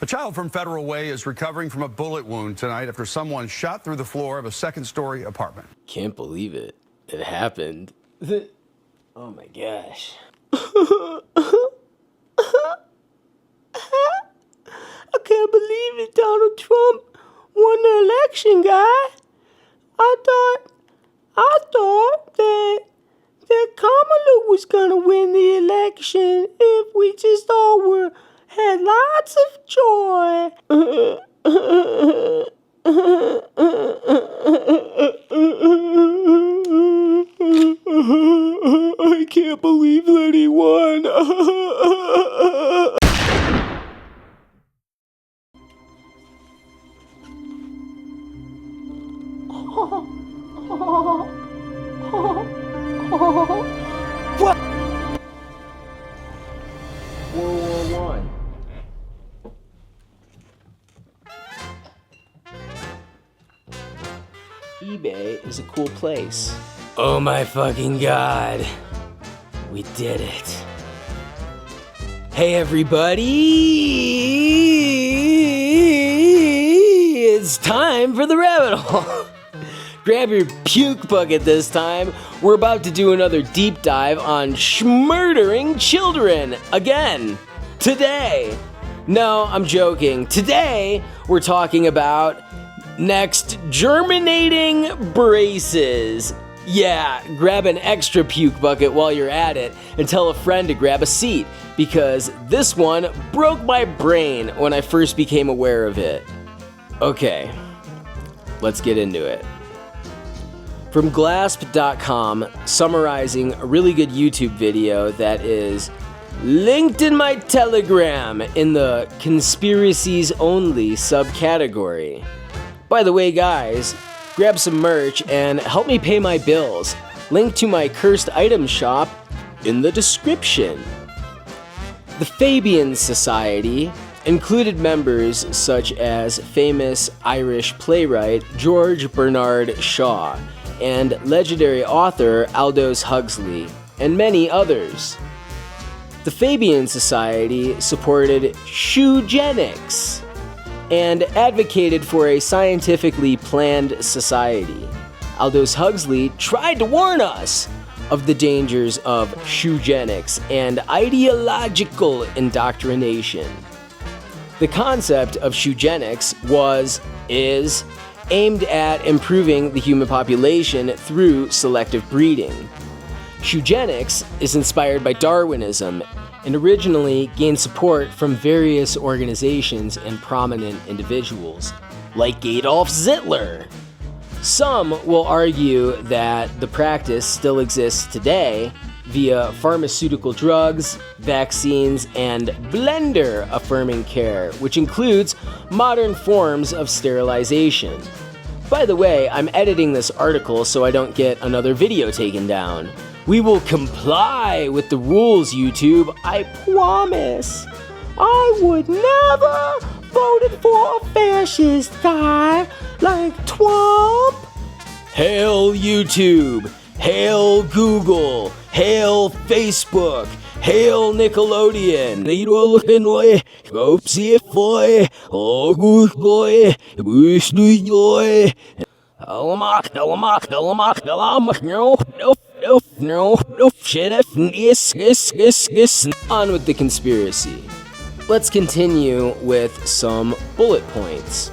A child from Federal Way is recovering from a bullet wound tonight after someone shot through the floor of a second-story apartment. Can't believe it. It happened. Oh my gosh. I can't believe it. Donald Trump won the election, guy. I thought that Kamala was gonna win the election if we just all had lots of joy. I can't believe that he won. What? World War I. eBay is a cool place. Oh my fucking god. We did it. Hey everybody! It's time for the rabbit hole. Grab your puke bucket this time. We're about to do another deep dive on schmurdering children. Again. Today. No, I'm joking. Today, we're talking about next germinating braces. Yeah, grab an extra puke bucket while you're at it and tell a friend to grab a seat, because this one broke my brain when I first became aware of it. Okay, let's get into it. From Glasp.com, summarizing a really good YouTube video that is linked in my Telegram in the Conspiracies Only subcategory. By the way, guys, grab some merch and help me pay my bills. Link to my cursed item shop in the description. The Fabian Society included members such as famous Irish playwright George Bernard Shaw and legendary author Aldous Huxley, and many others. The Fabian Society supported shoegenics and advocated for a scientifically planned society. Aldous Huxley tried to warn us of the dangers of shoegenics and ideological indoctrination. The concept of shoegenics is aimed at improving the human population through selective breeding. Shoegenics is inspired by Darwinism and originally gained support from various organizations and prominent individuals, like Adolf Hitler. Some will argue that the practice still exists today via pharmaceutical drugs, vaccines, and blender-affirming care, which includes modern forms of sterilization. By the way, I'm editing this article so I don't get another video taken down. We will comply with the rules, YouTube, I promise. I would never voted for a fascist guy like Trump. Hail YouTube, hail Google, hail Facebook, hail Nickelodeon. On with the conspiracy. Let's continue with some bullet points.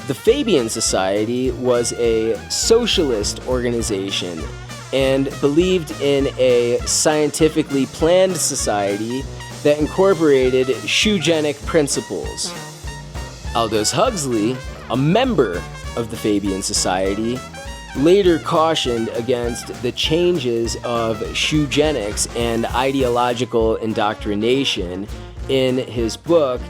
The Fabian Society was a socialist organization and believed in a scientifically planned society that incorporated shoegenic principles. Aldous Huxley, a member of the Fabian Society, later cautioned against the changes of shoegenics and ideological indoctrination in his book,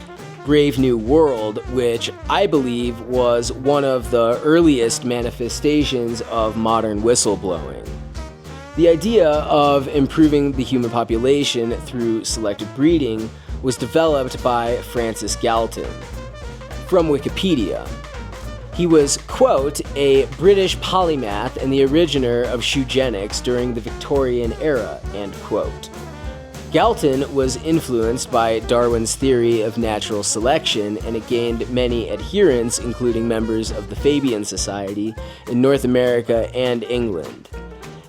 Brave New World, which I believe was one of the earliest manifestations of modern whistleblowing. The idea of improving the human population through selective breeding was developed by Francis Galton. From Wikipedia, he was, quote, a British polymath and the originator of shoegenics during the Victorian era, end quote. Galton was influenced by Darwin's theory of natural selection, and it gained many adherents, including members of the Fabian Society in North America and England.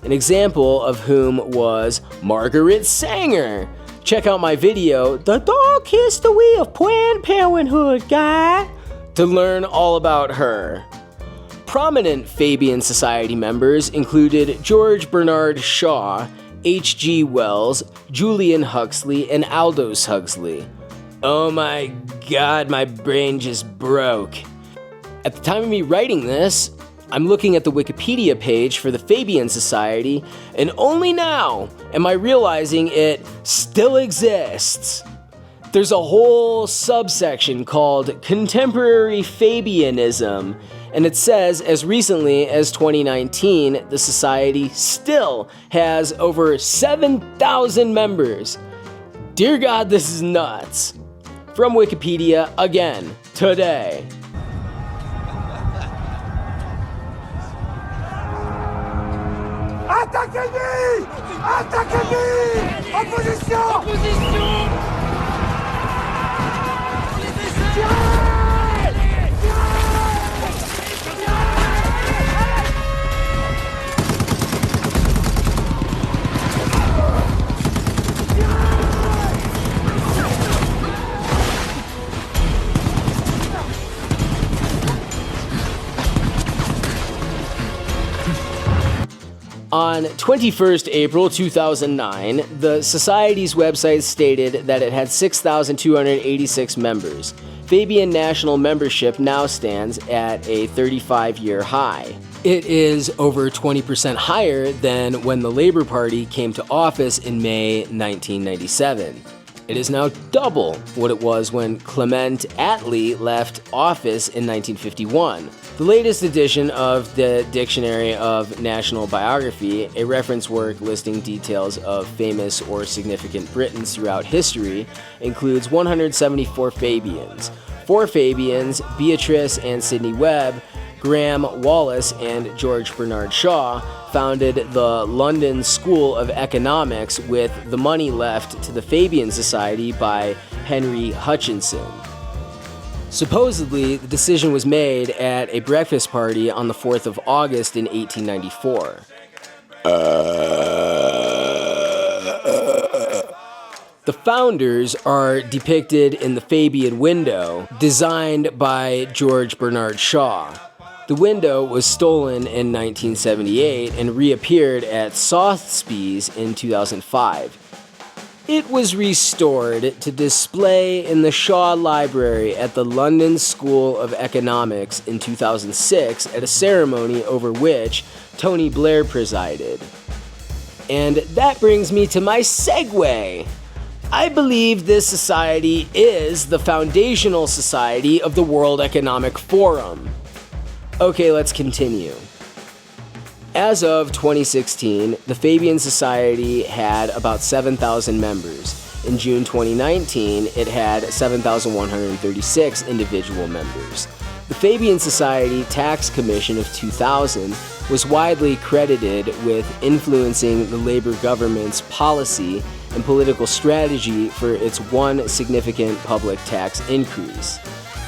An example of whom was Margaret Sanger. Check out my video, The Dark History of Planned Parenthood, guy, to learn all about her. Prominent Fabian Society members included George Bernard Shaw, H.G. Wells, Julian Huxley, and Aldous Huxley. Oh my god, my brain just broke. At the time of me writing this, I'm looking at the Wikipedia page for the Fabian Society, and only now am I realizing it still exists. There's a whole subsection called Contemporary Fabianism, and it says as recently as 2019, the society still has over 7,000 members. Dear God, this is nuts. From Wikipedia, again, today. Attaquez-lui! Attaquez-lui! En position! En position! On 21st April 2009, the Society's website stated that it had 6,286 members. Fabian national membership now stands at a 35-year high. It is over 20% higher than when the Labour Party came to office in May 1997. It is now double what it was when Clement Attlee left office in 1951. The latest edition of the Dictionary of National Biography, a reference work listing details of famous or significant Britons throughout history, includes 174 Fabians. 4 Fabians, Beatrice and Sidney Webb, Graham Wallas, and George Bernard Shaw, founded the London School of Economics with the money left to the Fabian Society by Henry Hutchinson. Supposedly, the decision was made at a breakfast party on the 4th of August in 1894. The founders are depicted in the Fabian window, designed by George Bernard Shaw. The window was stolen in 1978 and reappeared at Sotheby's in 2005. It was restored to display in the Shaw Library at the London School of Economics in 2006 at a ceremony over which Tony Blair presided. And that brings me to my segue. I believe this society is the foundational society of the World Economic Forum. Okay, let's continue. As of 2016, the Fabian Society had about 7,000 members. In June 2019, it had 7,136 individual members. The Fabian Society Tax Commission of 2000 was widely credited with influencing the Labour government's policy and political strategy for its one significant public tax increase.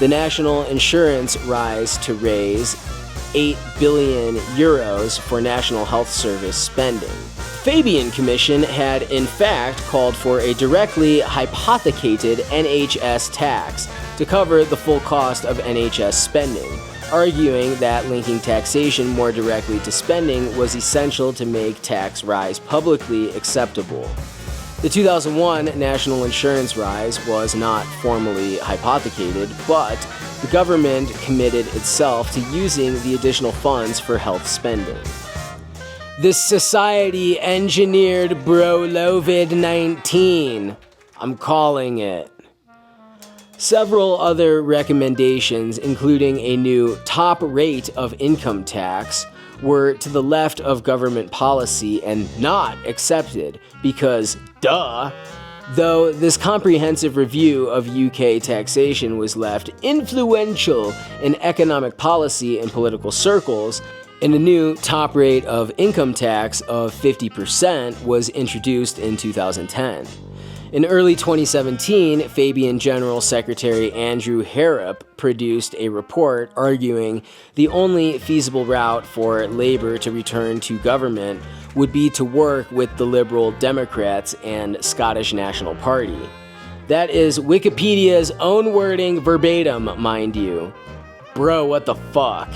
The national insurance rise to raise 8 billion euros for National Health Service spending. The Fabian Commission had in fact called for a directly hypothecated NHS tax to cover the full cost of NHS spending, arguing that linking taxation more directly to spending was essential to make tax rise publicly acceptable. The 2001 national insurance rise was not formally hypothecated, but the government committed itself to using the additional funds for health spending. The society engineered Brolovid-19. I'm calling it. Several other recommendations, including a new top rate of income tax, were to the left of government policy and not accepted because, duh. Though this comprehensive review of UK taxation was left influential in economic policy and political circles, and a new top rate of income tax of 50% was introduced in 2010. In early 2017, Fabian General Secretary Andrew Harrop produced a report arguing the only feasible route for Labour to return to government would be to work with the Liberal Democrats and Scottish National Party. That is Wikipedia's own wording verbatim, mind you. Bro, what the fuck?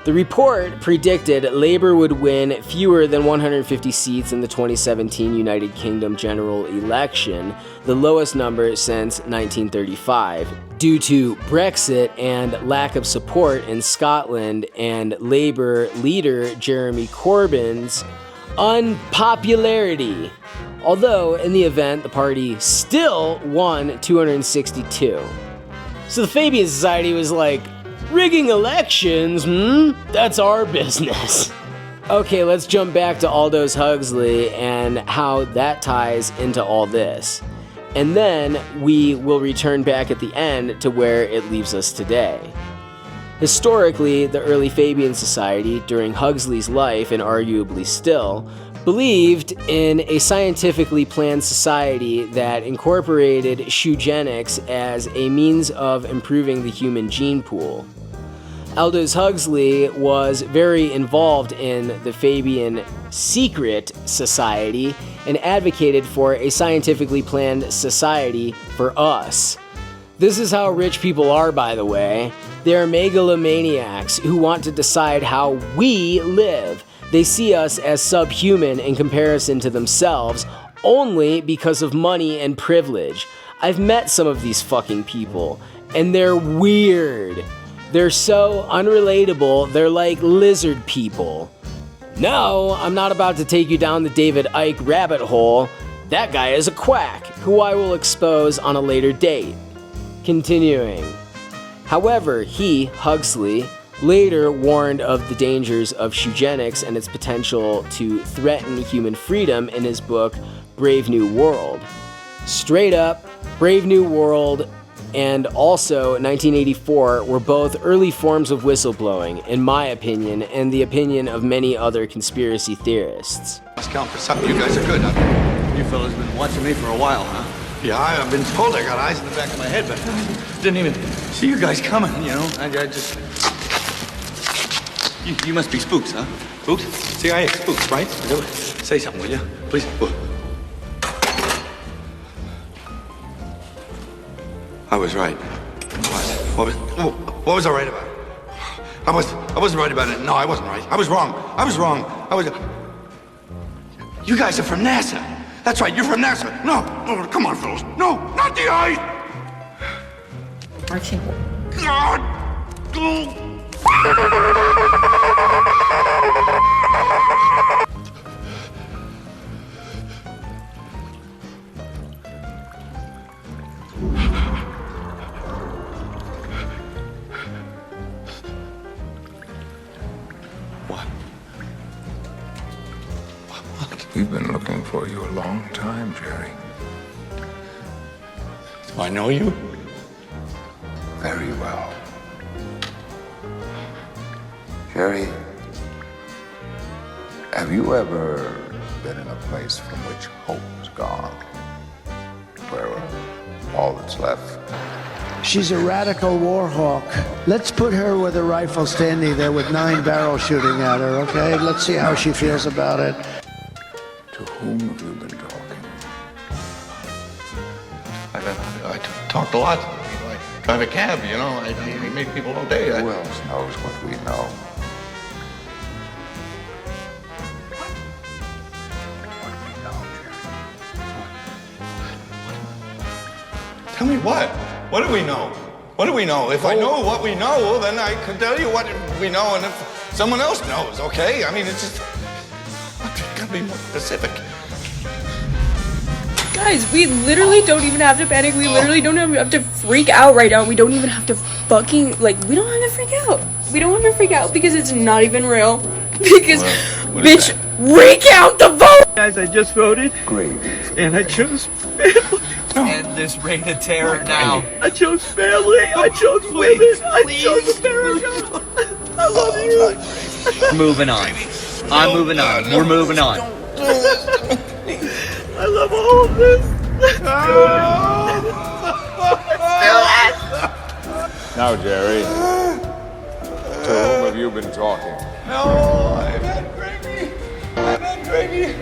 The report predicted Labour would win fewer than 150 seats in the 2017 United Kingdom general election, the lowest number since 1935, due to Brexit and lack of support in Scotland and Labour leader Jeremy Corbyn's unpopularity. Although, in the event, the party still won 262. So the Fabian Society was like, rigging elections, that's our business. Okay, let's jump back to Aldous Huxley and how that ties into all this. And then we will return back at the end to where it leaves us today. Historically, the early Fabian Society, during Huxley's life and arguably still, believed in a scientifically planned society that incorporated eugenics as a means of improving the human gene pool. Aldous Huxley was very involved in the Fabian Secret Society and advocated for a scientifically planned society for us. This is how rich people are, by the way. They are megalomaniacs who want to decide how we live. They see us as subhuman in comparison to themselves only because of money and privilege. I've met some of these fucking people, and they're weird. They're so unrelatable, they're like lizard people. No, I'm not about to take you down the David Icke rabbit hole. That guy is a quack, who I will expose on a later date. Continuing. However, he, Huxley, later warned of the dangers of eugenics and its potential to threaten human freedom in his book, Brave New World. Straight up, Brave New World and also 1984 were both early forms of whistleblowing, in my opinion, and the opinion of many other conspiracy theorists. Must count for something. You guys are good, huh? You fellas been watching me for a while, huh? Yeah, I've been told I got eyes in the back of my head, but I didn't even see you guys coming, you know? I just... You must be spooks, huh? Spooks? CIA spooks, right? Say something, will you? Please. I was right. What was I right about? I wasn't right about it. No, I wasn't right. I was wrong. You guys are from NASA. That's right, you're from NASA. No, come on, fellas. No, not the eyes. Archie. God. We've been looking for you a long time, Jerry. Do I know you? Very well. Jerry, have you ever been in a place from which hope is gone? Where all that's left? She's a radical war hawk. Let's put her with a rifle standing there with 9 barrels shooting at her, okay? Let's see how she feels about it. To whom have you been talking? I talked a lot. I drive a cab, you know. I meet people all day. Who else knows what we know? What we know, Jerry. Tell me what? What do we know? What do we know? If I know what we know, then I can tell you what we know, and if someone else knows, okay? I mean, it's just... Gotta be more specific. Guys, we literally don't even have to panic. We literally don't have to freak out right now. We don't even have to fucking, like, we don't have to freak out. We don't have to freak out because it's not even real. Because, bitch, recount the vote! Guys, I just voted. Great. And I chose family. End this reign of terror now. I chose family. I chose women. I chose America. I love you. Moving on. I'm moving on. We're moving on. I love all of this. Now, Jerry, to whom have you been talking? No, I've had gravy. I've had gravy.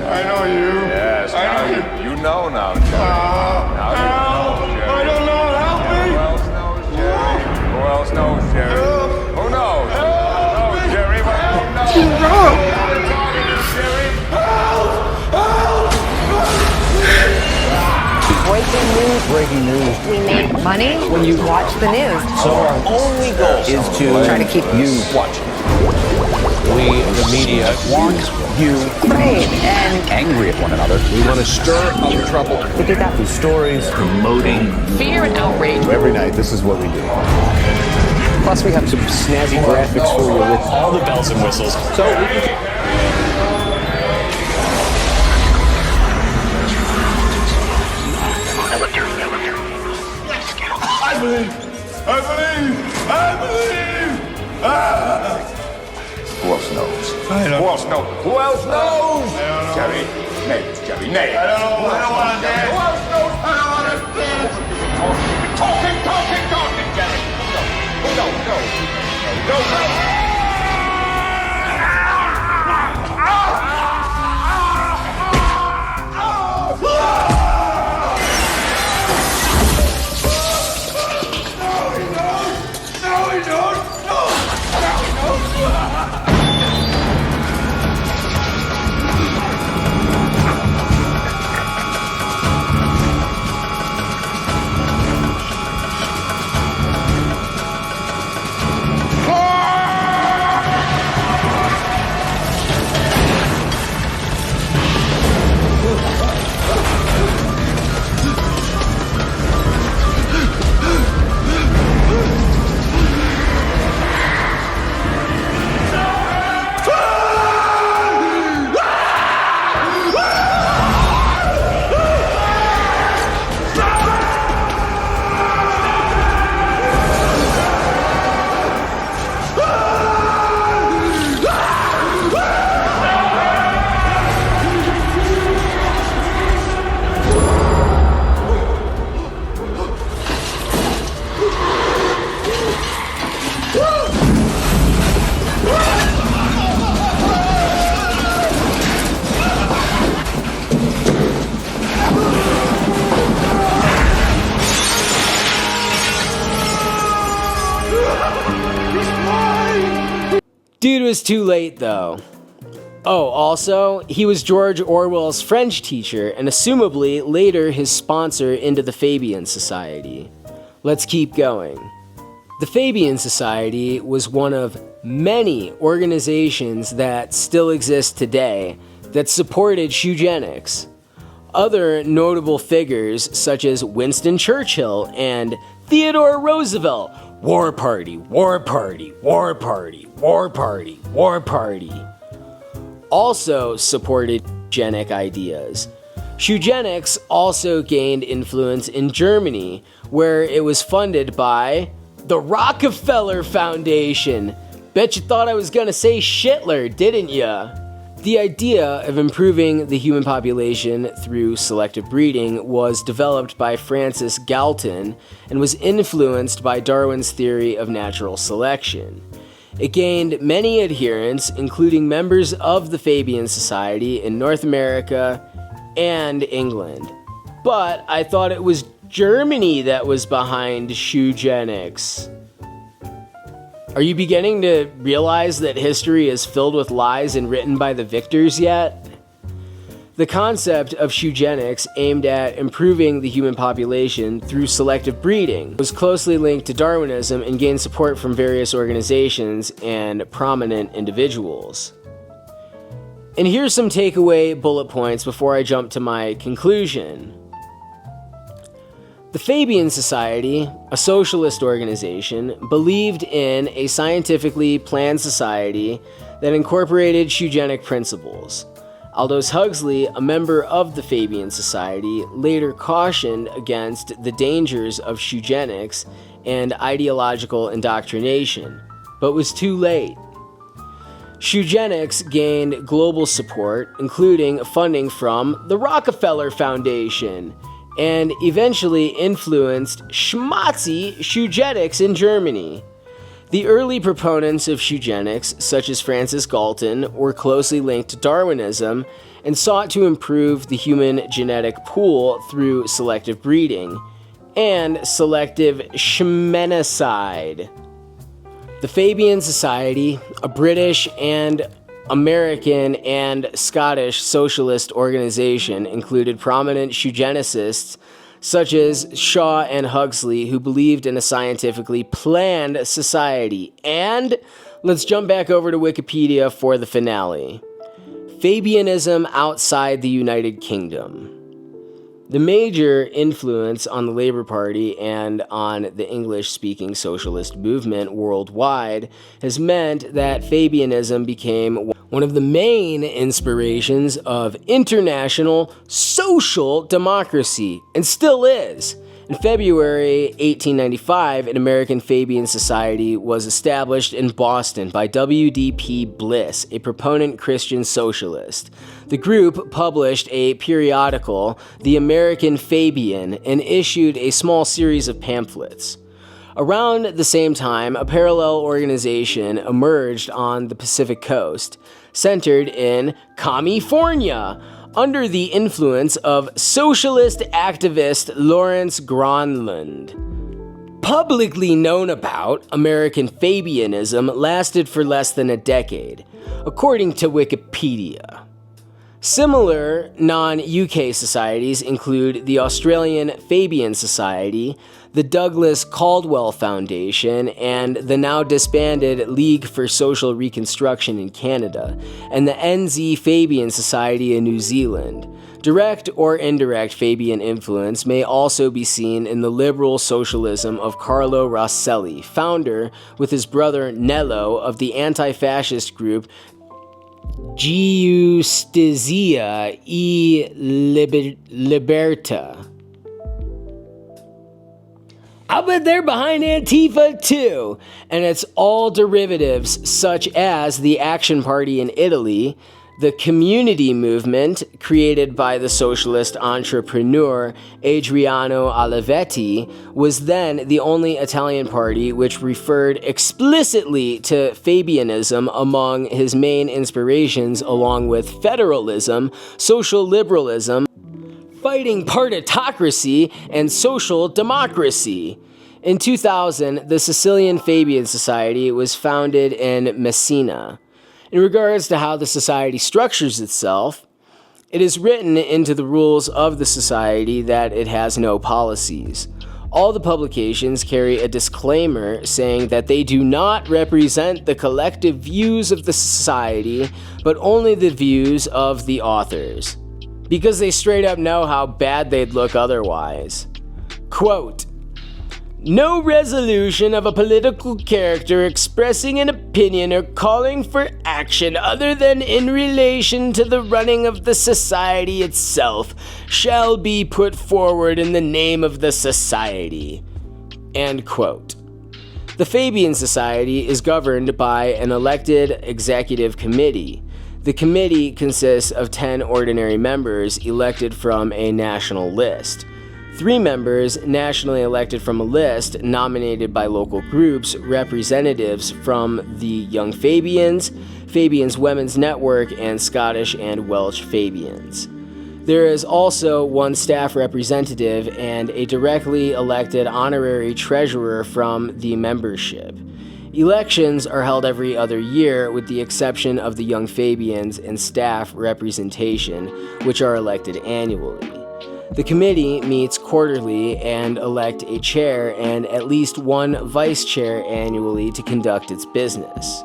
I know you. Yes, I know you. you know now, Jerry. Now you know, Jerry. I don't know. Help me. Who else knows, Jerry? Who else knows, Jerry? Who knows? Who knows, Jerry? But who knows? Who's wrong? We're talking to Jerry. Breaking news. We make money when you watch the news. So our only goal is to Try to keep you watching. We, the media, want you afraid and angry at one another. We want to stir up trouble. we do that. Through stories, promoting. Fear and outrage. Every night, this is what we do. Plus, we have some snazzy graphics for you with all the bells and whistles. So we can... Who else knows? I don't Who else knows? Who else knows? Jerry. Name, Jerry. Name. I don't know. I don't want to dance. Who else knows? I don't want to dance. Talking, Jerry. No. Dude was too late, though. Oh, also, he was George Orwell's French teacher and assumably later his sponsor into the Fabian Society. Let's keep going. The Fabian Society was one of many organizations that still exist today that supported eugenics. Other notable figures such as Winston Churchill and Theodore Roosevelt, War Party, War Party, War Party, War Party, War Party, also supported eugenic ideas. Eugenics also gained influence in Germany, where it was funded by the Rockefeller Foundation. Bet you thought I was gonna say Shitler, didn't ya? The idea of improving the human population through selective breeding was developed by Francis Galton and was influenced by Darwin's theory of natural selection. It gained many adherents, including members of the Fabian Society in North America and England. But I thought it was Germany that was behind eugenics. Are you beginning to realize that history is filled with lies and written by the victors yet? The concept of eugenics aimed at improving the human population through selective breeding was closely linked to Darwinism and gained support from various organizations and prominent individuals. And here's some takeaway bullet points before I jump to my conclusion. The Fabian Society, a socialist organization, believed in a scientifically planned society that incorporated eugenic principles. Aldous Huxley, a member of the Fabian Society, later cautioned against the dangers of eugenics and ideological indoctrination, but was too late. Eugenics gained global support, including funding from the Rockefeller Foundation, and eventually influenced schmatzy eugenics in Germany. The early proponents of eugenics, such as Francis Galton, were closely linked to Darwinism and sought to improve the human genetic pool through selective breeding and selective schmennicide. The Fabian Society, a British and American and Scottish socialist organization, included prominent eugenicists such as Shaw and Huxley, who believed in a scientifically planned society. And let's jump back over to Wikipedia for the finale. Fabianism outside the United Kingdom. The major influence on the Labour Party and on the English-speaking socialist movement worldwide has meant that Fabianism became one of the main inspirations of international social democracy, and still is. In February 1895, an American Fabian Society was established in Boston by W.D.P. Bliss, a proponent Christian socialist. The group published a periodical, The American Fabian, and issued a small series of pamphlets. Around the same time, a parallel organization emerged on the Pacific Coast, centered in California, under the influence of socialist activist Lawrence Gronlund. Publicly known about, American Fabianism lasted for less than a decade, according to Wikipedia. Similar non-UK societies include the Australian Fabian Society, the Douglas Caldwell Foundation, and the now disbanded League for Social Reconstruction in Canada, and the NZ Fabian Society in New Zealand. Direct or indirect Fabian influence may also be seen in the liberal socialism of Carlo Rosselli, founder, with his brother Nello, of the anti-fascist group Giustizia e Libertà. I bet they're behind Antifa too, and it's all derivatives such as the Action Party in Italy, the community movement created by the socialist entrepreneur Adriano Olivetti was then the only Italian party which referred explicitly to Fabianism among his main inspirations, along with federalism, social liberalism, fighting partitocracy, and social democracy. In 2000, the Sicilian Fabian Society was founded in Messina. In regards to how the society structures itself, it is written into the rules of the society that it has no policies. All the publications carry a disclaimer saying that they do not represent the collective views of the society, but only the views of the authors, because they straight up know how bad they'd look otherwise. Quote, "No resolution of a political character expressing an opinion or calling for action other than in relation to the running of the society itself shall be put forward in the name of the society." End quote. The Fabian Society is governed by an elected executive committee. The committee consists of 10 ordinary members elected from a national list. 3 members nationally elected from a list nominated by local groups, representatives from the Young Fabians, Fabians Women's Network, and Scottish and Welsh Fabians. There is also 1 staff representative and a directly elected honorary treasurer from the membership. Elections are held every other year with the exception of the Young Fabians and staff representation, which are elected annually. The committee meets quarterly and elect a chair and at least 1 vice chair annually to conduct its business.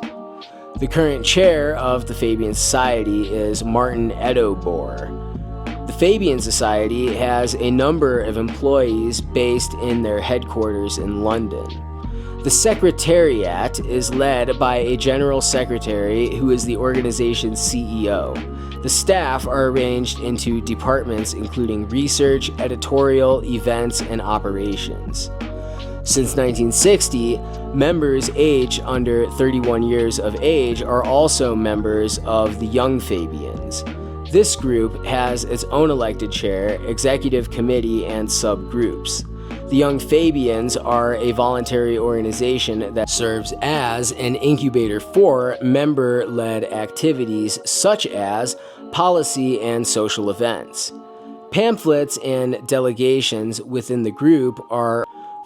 The current chair of the Fabian Society is Martin Edobor. The Fabian Society has a number of employees based in their headquarters in London. The Secretariat is led by a General Secretary who is the organization's CEO. The staff are arranged into departments including research, editorial, events, and operations. Since 1960, members aged under 31 years of age are also members of the Young Fabians. This group has its own elected chair, executive committee, and subgroups. The Young Fabians are a voluntary organization that serves as an incubator for member-led activities such as policy and social events. Pamphlets and delegations within the group are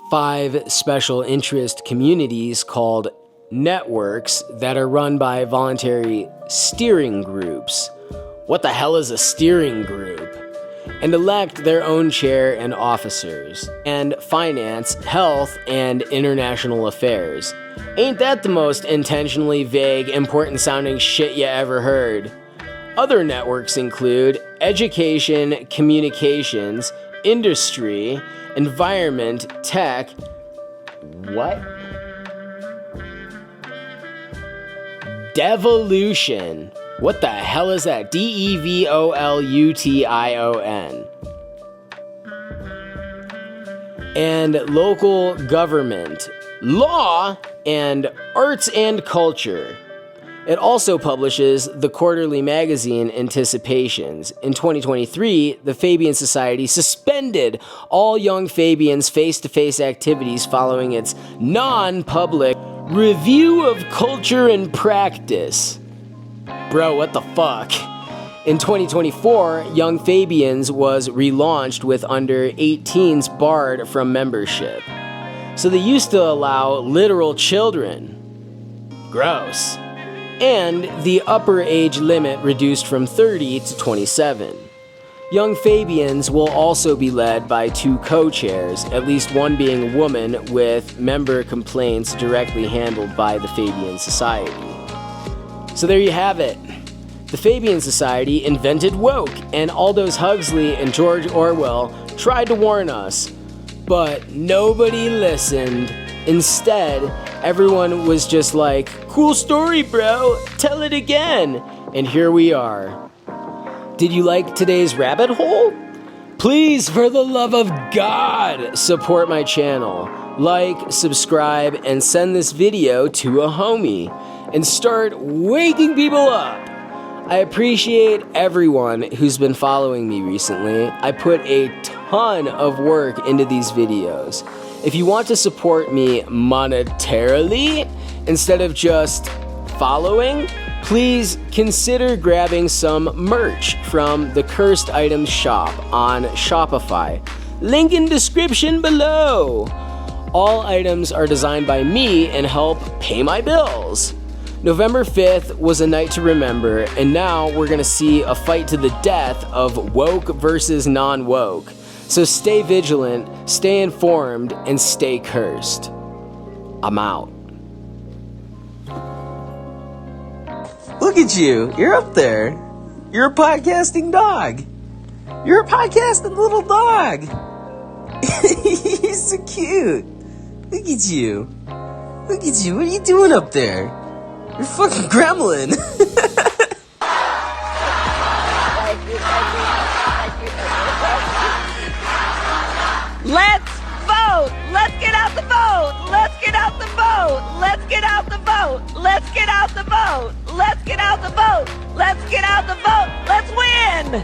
5 special interest communities called networks that are run by voluntary steering groups. What the hell is a steering group? And elect their own chair and officers, and finance, health, and international affairs. Ain't that the most intentionally vague, important sounding shit you ever heard? Other networks include education, communications, industry, environment, tech. What? Devolution. What the hell is that? Devolution. And local government, law, and arts and culture. It also publishes the quarterly magazine Anticipations. In 2023, the Fabian Society suspended all Young Fabians' face-to-face activities following its non-public review of culture and practice. Bro, what the fuck? In 2024, Young Fabians was relaunched with under 18s barred from membership. So they used to allow literal children. Gross. And the upper age limit reduced from 30 to 27. Young Fabians will also be led by 2 co-chairs, at least one being a woman, with member complaints directly handled by the Fabian Society. So there you have it. The Fabian Society invented woke, and Aldous Huxley and George Orwell tried to warn us, but nobody listened. Instead, everyone was just like, cool story, bro, tell it again. And here we are. Did you like today's rabbit hole? Please, for the love of God, support my channel. Like, subscribe, and send this video to a homie. And start waking people up. I appreciate everyone who's been following me recently. I put a ton of work into these videos. If you want to support me monetarily instead of just following, please consider grabbing some merch from the Cursed Items shop on Shopify. Link in description below. All items are designed by me and help pay my bills. November 5th was a night to remember, and now we're gonna see a fight to the death of woke versus non-woke. So stay vigilant, stay informed, and stay cursed. I'm out. Look at you, you're up there. You're a podcasting dog. You're a podcasting little dog. You're so cute. Look at you. Look at you, what are you doing up there? You're a fucking gremlin. Let's vote! Let's get out the vote! Let's get out the vote! Let's get out the vote! Let's get out the vote! Let's get out the vote! Let's get out the vote! Let's win!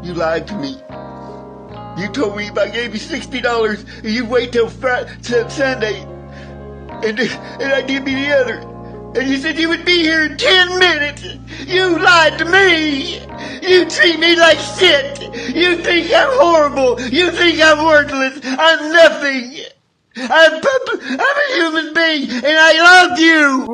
You lied to me. You told me if I gave you $60, you'd wait till Sunday, and I'd give you the other. And you said you would be here in 10 minutes. You lied to me. You treat me like shit. You think I'm horrible. You think I'm worthless. I'm nothing. I'm a human being, and I love you.